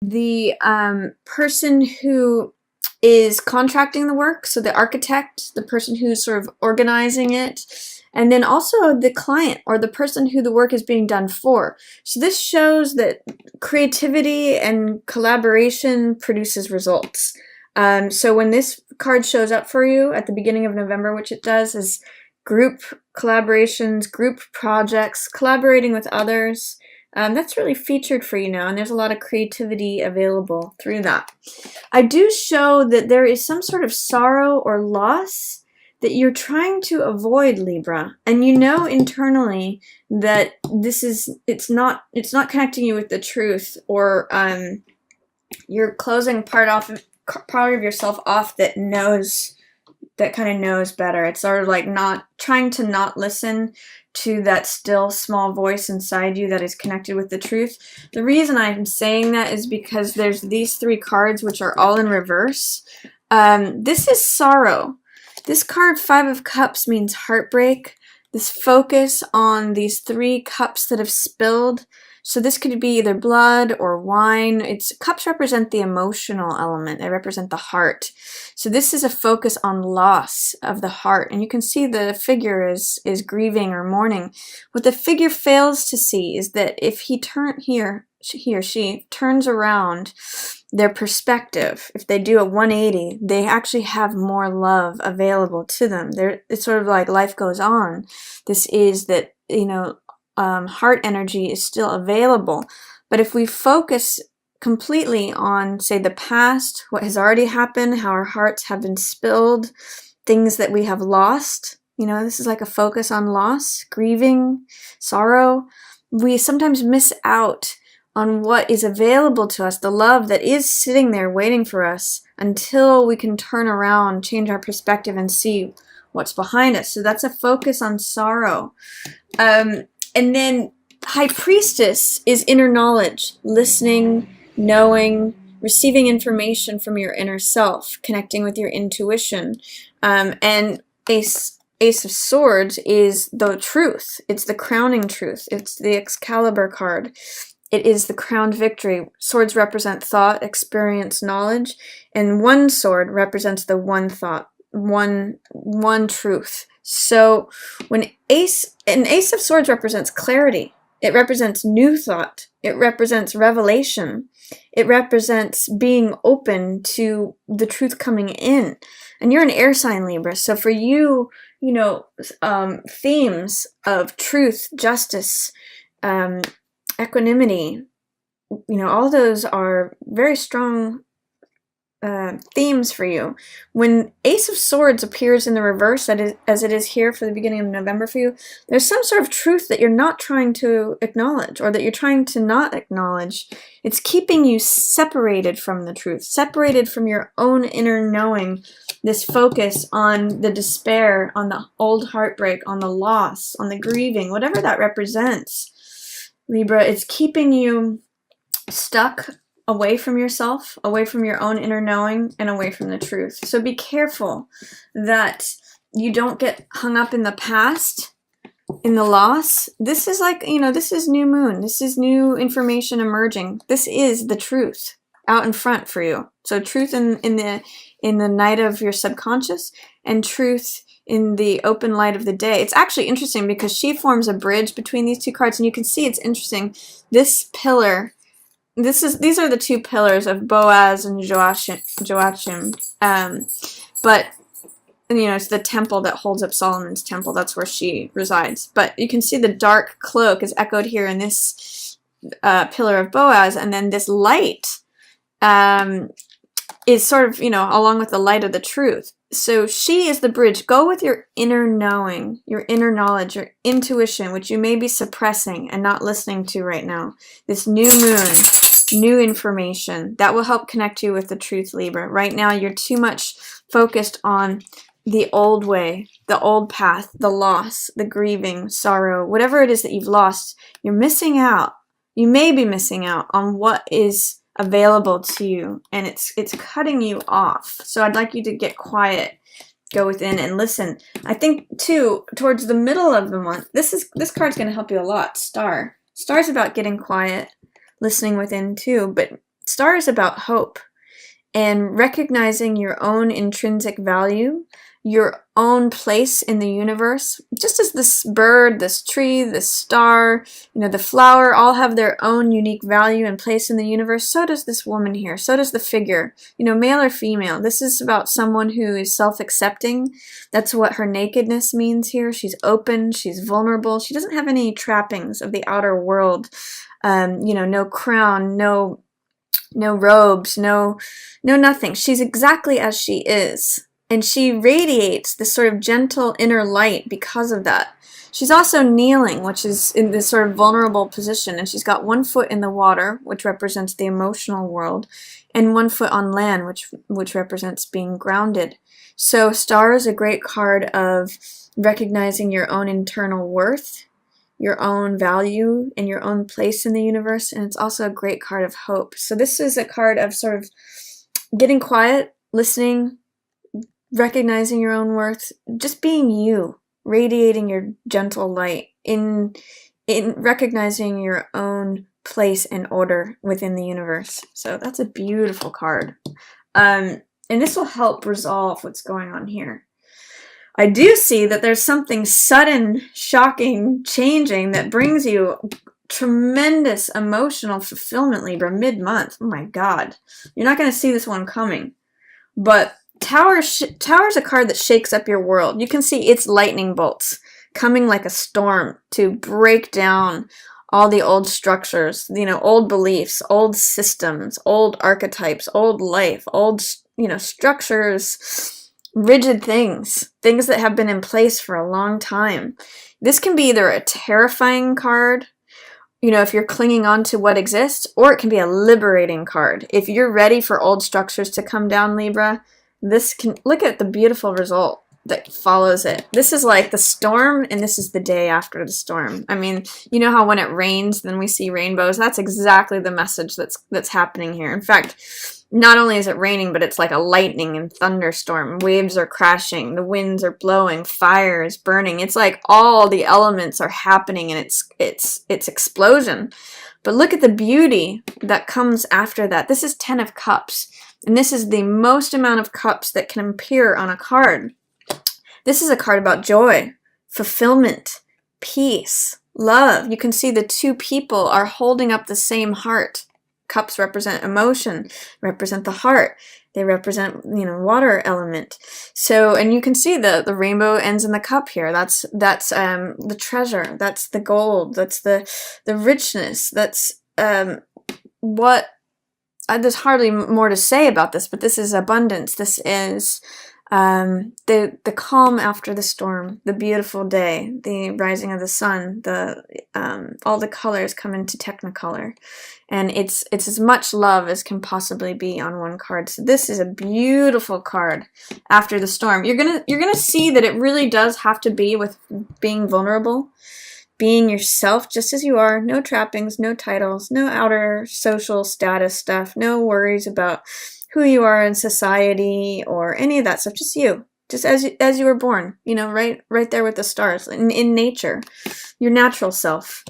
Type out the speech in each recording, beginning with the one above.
the person who is contracting the work, so the architect, the person who's sort of organizing it, and then also the client or the person who the work is being done for. So this shows that creativity and collaboration produces results. So when this card shows up for you at the beginning of November, which it does, is group collaborations, group projects, collaborating with others. That's really featured for you now, and there's a lot of creativity available through that. I do show that there is some sort of sorrow or loss that you're trying to avoid, Libra, and you know internally that it's not connecting you with the truth, or you're closing part of yourself off that kind of knows better. It's sort of like not trying to not listen to that still small voice inside you that is connected with the truth. The reason I'm saying that is because there's these three cards which are all in reverse. This is sorrow. This card, Five of Cups, means heartbreak. This focus on these three cups that have spilled. So this could be either blood or wine. Cups represent the emotional element. They represent the heart. So this is a focus on loss of the heart. And you can see the figure is grieving or mourning. What the figure fails to see is that if he or she turns around their perspective, if they do a 180, they actually have more love available to them. It's sort of like life goes on. This is that, heart energy is still available. But if we focus completely on, say, the past, what has already happened, how our hearts have been spilled, things that we have lost, this is like a focus on loss, grieving, sorrow, we sometimes miss out on what is available to us, the love that is sitting there waiting for us until we can turn around, change our perspective, and see what's behind us. So that's a focus on sorrow. And then High Priestess is inner knowledge, listening, knowing, receiving information from your inner self, connecting with your intuition. And Ace of Swords is the truth. It's the crowning truth. It's the Excalibur card. It is the crowned victory. Swords represent thought, experience, knowledge, and one sword represents the one thought, one truth. So when an Ace of Swords represents clarity, it represents new thought, it represents revelation, it represents being open to the truth coming in. And you're an air sign, Libra, so for you, themes of truth, justice, equanimity, all those are very strong themes for you. When Ace of Swords appears in the reverse, as it is here for the beginning of November for you, there's some sort of truth that you're not trying to acknowledge, or that you're trying to not acknowledge. It's keeping you separated from the truth, separated from your own inner knowing, this focus on the despair, on the old heartbreak, on the loss, on the grieving, whatever that represents. Libra, it's keeping you stuck away from yourself, away from your own inner knowing, and away from the truth. So be careful that you don't get hung up in the past, in the loss. This is like, this is new moon. This is new information emerging. This is the truth out in front for you. So truth in the night of your subconscious, and truth in the open light of the day. It's actually interesting because she forms a bridge between these two cards, and you can see it's interesting. This pillar, these are the two pillars of Boaz and Joachim. But it's the temple that holds up Solomon's temple. That's where she resides. But you can see the dark cloak is echoed here in this pillar of Boaz, and then this light is sort of, along with the light of the truth. So she is the bridge. Go with your inner knowing, your inner knowledge, your intuition, which you may be suppressing and not listening to right now. This new moon, new information, that will help connect you with the truth, Libra. Right now, you're too much focused on the old way, the old path, the loss, the grieving, sorrow, whatever it is that you've lost. You're missing out. You may be missing out on what is available to you, and it's cutting you off. So I'd like you to get quiet, go within and listen. I think too, towards the middle of the month, this card's going to help you a lot. Star's about getting quiet, listening within too, but Star is about hope and recognizing your own intrinsic value, your own place in the universe. Just as this bird, this tree, this star, the flower all have their own unique value and place in the universe, so does this woman here. So does the figure, male or female. This is about someone who is self-accepting. That's what her nakedness means here. She's open, she's vulnerable. She doesn't have any trappings of the outer world. No crown, no robes, no nothing. She's exactly as she is. And she radiates this sort of gentle inner light because of that. She's also kneeling, which is in this sort of vulnerable position. And she's got one foot in the water, which represents the emotional world, and one foot on land, which represents being grounded. So Star is a great card of recognizing your own internal worth, your own value, and your own place in the universe. And it's also a great card of hope. So this is a card of sort of getting quiet, listening, recognizing your own worth, just being you, radiating your gentle light, in recognizing your own place and order within the universe. So that's a beautiful card. And this will help resolve what's going on here. I do see that there's something sudden, shocking, changing that brings you tremendous emotional fulfillment, Libra, mid-month. Oh my God. You're not going to see this one coming. But Tower's a card that shakes up your world. You can see its lightning bolts coming like a storm to break down all the old structures, old beliefs, old systems, old archetypes, old life, old, structures, rigid things that have been in place for a long time. This can be either a terrifying card, if you're clinging on to what exists, or it can be a liberating card. If you're ready for old structures to come down, Libra, this can, look at the beautiful result that follows it. This is like the storm, and this is the day after the storm. I mean, you know how when it rains, then we see rainbows? That's exactly the message that's happening here. In fact, not only is it raining, but it's like a lightning and thunderstorm. Waves are crashing, the winds are blowing, fire is burning. It's like all the elements are happening, and it's explosion. But look at the beauty that comes after that. This is 10 of Cups. And this is the most amount of cups that can appear on a card. This is a card about joy, fulfillment, peace, love. You can see the two people are holding up the same heart. Cups represent emotion, represent the heart. They represent, water element. So, and you can see the rainbow ends in the cup here. That's the treasure. That's the gold. That's the richness. That's what. There's hardly more to say about this, but this is abundance. This is the calm after the storm, the beautiful day, the rising of the sun. All the colors come into Technicolor, and it's as much love as can possibly be on one card. So this is a beautiful card after the storm. You're gonna see that it really does have to be with being vulnerable. Being yourself just as you are, no trappings, no titles, no outer social status stuff, no worries about who you are in society or any of that stuff, just you. Just as you were born, right there with the stars, in nature, your natural self.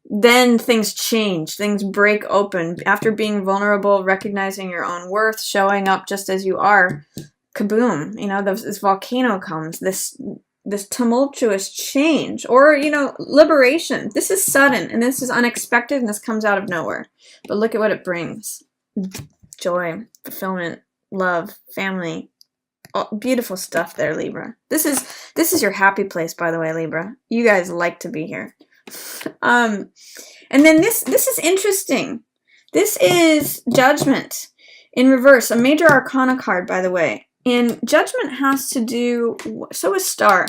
Then things change, things break open. After being vulnerable, recognizing your own worth, showing up just as you are, kaboom, this volcano comes, this tumultuous change, or, liberation. This is sudden, and this is unexpected, and this comes out of nowhere. But look at what it brings. Joy, fulfillment, love, family. Oh, beautiful stuff there, Libra. This is your happy place, by the way, Libra. You guys like to be here. And then this is interesting. This is Judgment in reverse, a major arcana card, by the way. And Judgment has to do, so is Star,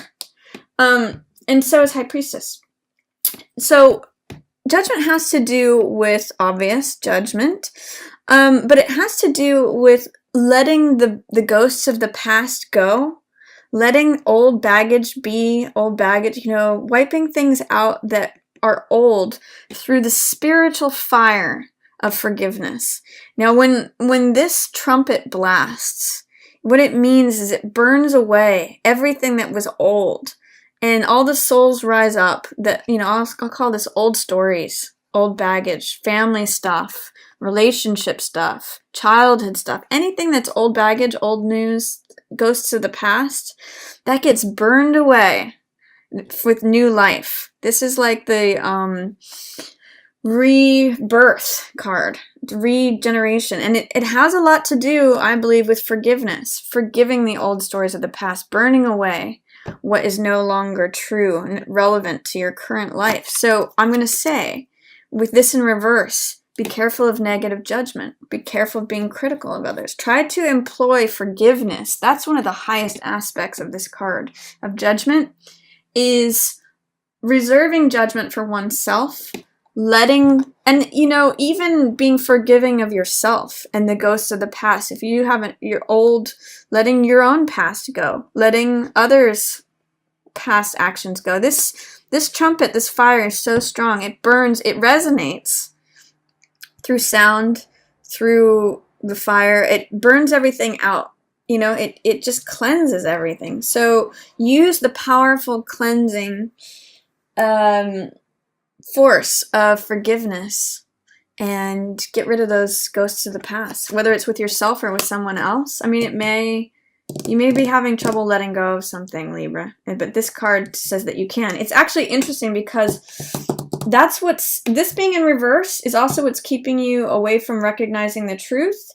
and so is High Priestess. So Judgment has to do with obvious judgment, but it has to do with letting the ghosts of the past go, letting old baggage be old baggage, wiping things out that are old through the spiritual fire of forgiveness. Now, when this trumpet blasts, what it means is it burns away everything that was old, and all the souls rise up that, I'll call this old stories. old baggage, family stuff, relationship stuff, childhood stuff, anything that's old baggage, old news, ghosts of the past, that gets burned away with new life. This is like the rebirth card, regeneration. And it has a lot to do, I believe, with forgiveness, forgiving the old stories of the past, burning away what is no longer true and relevant to your current life. So I'm going to say, with this in reverse, be careful of negative judgment. Be careful of being critical of others. Try to employ forgiveness. That's one of the highest aspects of this card of judgment, is reserving judgment for oneself, letting, and even being forgiving of yourself and the ghosts of the past. If you haven't, you're old, letting your own past go, letting others' past actions go. This trumpet, this fire is so strong. It burns, it resonates through sound, through the fire. It burns everything out. It just cleanses everything. So use the powerful cleansing force of forgiveness and get rid of those ghosts of the past, whether it's with yourself or with someone else. I mean, you may be having trouble letting go of something, Libra, but this card says that you can. It's actually interesting because this being in reverse is also what's keeping you away from recognizing the truth.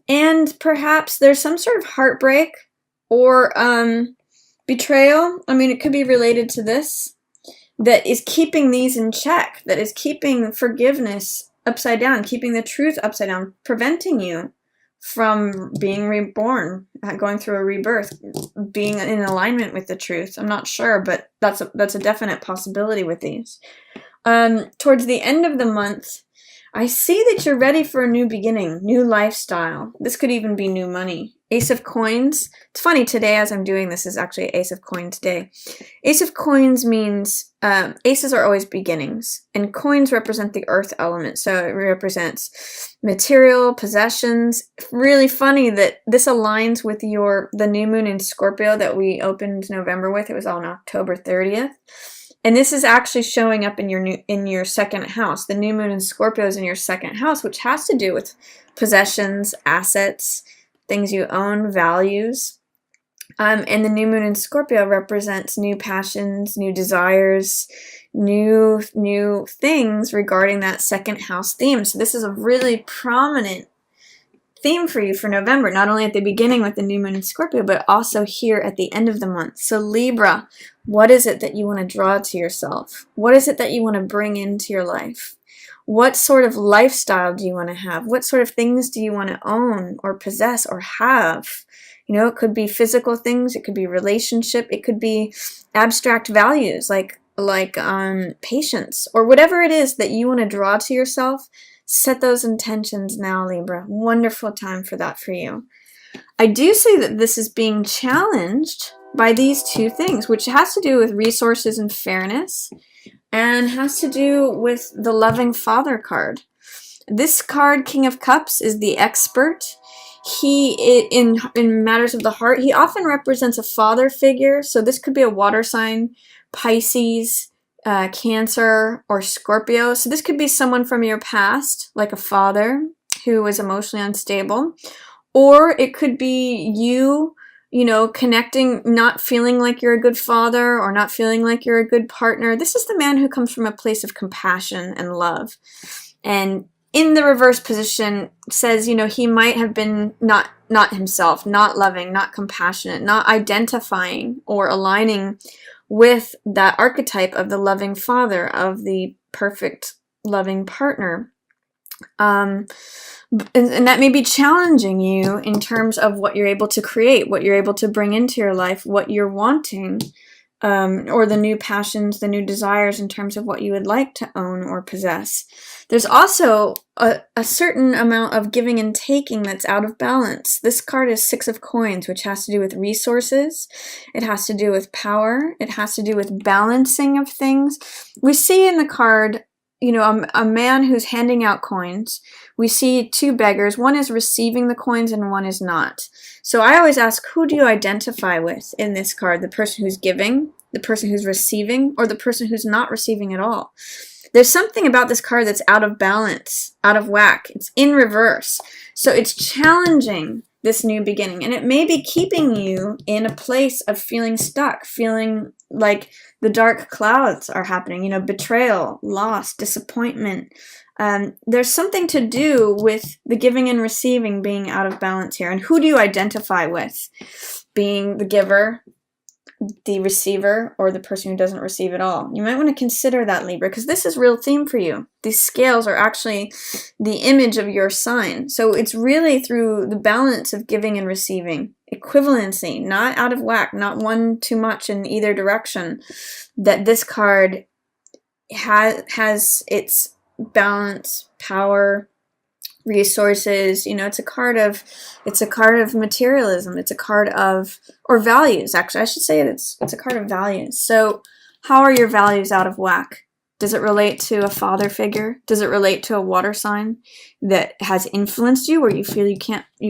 And perhaps there's some sort of heartbreak or betrayal. I mean, it could be related to this, that is keeping these in check, that is keeping forgiveness upside down, keeping the truth upside down, preventing you from being reborn, going through a rebirth, being in alignment with the truth. I'm not sure, but that's a definite possibility with these. Towards the end of the month, I see that you're ready for a new beginning, new lifestyle. This could even be new money. Ace of Coins. It's funny, today as I'm doing this is actually Ace of Coins day. Ace of Coins means, aces are always beginnings, and coins represent the earth element, so it represents material, possessions. Really funny that this aligns with the new moon in Scorpio that we opened November with. It was on October 30th. And this is actually showing up in your second house. The new moon in Scorpio is in your second house, which has to do with possessions, assets, things you own, values. And the new moon in Scorpio represents new passions, new desires, new things regarding that second house theme. So this is a really prominent theme for you for November, not only at the beginning with the new moon in Scorpio, but also here at the end of the month. So Libra, what is it that you want to draw to yourself? What is it that you want to bring into your life? What sort of lifestyle do you want to have? What sort of things do you want to own or possess or have? It could be physical things, it could be relationship, it could be abstract values like patience, or whatever it is that you want to draw to yourself. Set those intentions now, Libra. Wonderful time for that for you. I do say that this is being challenged by these two things, which has to do with resources and fairness, and has to do with the loving father card. This card, King of Cups, is the expert. In matters of the heart, he often represents a father figure. So this could be a water sign, Pisces, Cancer, or Scorpio. So this could be someone from your past, like a father who was emotionally unstable. Or it could be you, connecting, not feeling like you're a good father or not feeling like you're a good partner. This is the man who comes from a place of compassion and love. And in the reverse position says, he might have been not himself, not loving, not compassionate, not identifying or aligning with that archetype of the loving father, of the perfect loving partner. And that may be challenging you in terms of what you're able to create, what you're able to bring into your life, what you're wanting, or the new passions, the new desires in terms of what you would like to own or possess. There's also a certain amount of giving and taking that's out of balance. This card is Six of Coins, which has to do with resources. It has to do with power. It has to do with balancing of things. We see in the card, a man who's handing out coins. We see two beggars. One is receiving the coins and one is not. So I always ask, who do you identify with in this card? The person who's giving, the person who's receiving, or the person who's not receiving at all? There's something about this card that's out of balance, out of whack. It's in reverse. So it's challenging this new beginning, and it may be keeping you in a place of feeling stuck, feeling like the dark clouds are happening, you know, betrayal, loss, disappointment. There's something to do with the giving and receiving being out of balance here. And who do you identify with? Being the giver, the receiver, or the person who doesn't receive at all? You might want to consider that, Libra, because this is real theme for you. These scales are actually the image of your sign. So it's really through the balance of giving and receiving, equivalency, not out of whack, not one too much in either direction, that this card has its balance, power, resources. You know, it's a card of materialism. It's a card of, or values, actually. I should say it's a card of values. So how are your values out of whack? Does it relate to a father figure? Does it relate to a water sign that has influenced you, where you feel you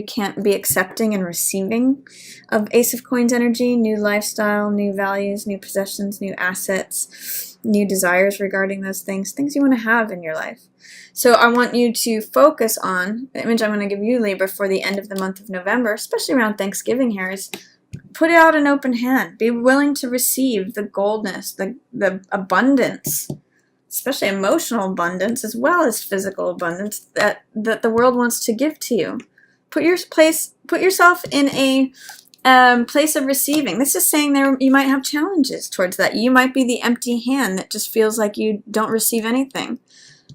can't be accepting and receiving of Ace of Coins energy, new lifestyle, new values, new possessions, new assets, new desires regarding those things you want to have in your life? So I want you to focus on the image I'm going to give you, Libra, for the end of the month of November, especially around Thanksgiving here, is put out an open hand. Be willing to receive the goldness, the abundance, especially emotional abundance as well as physical abundance that the world wants to give to you. Put yourself in a place of receiving. This is saying you might have challenges towards that. You might be the empty hand that just feels like you don't receive anything.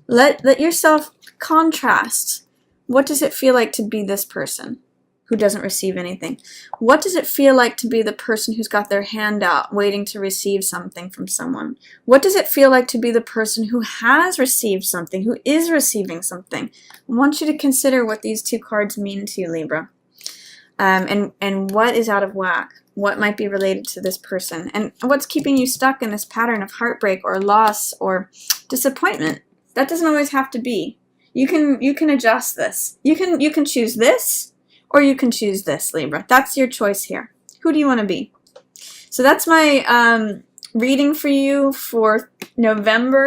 Let yourself contrast. What does it feel like to be this person who doesn't receive anything? What does it feel like to be the person who's got their hand out waiting to receive something from someone? What does it feel like to be the person who has received something, who is receiving something? I want you to consider what these two cards mean to you, Libra. And what is out of whack? What might be related to this person? And what's keeping you stuck in this pattern of heartbreak or loss or disappointment? That doesn't always have to be. You can adjust this. You can choose this, or you can choose this, Libra. That's your choice here. Who do you want to be? So that's my reading for you for November.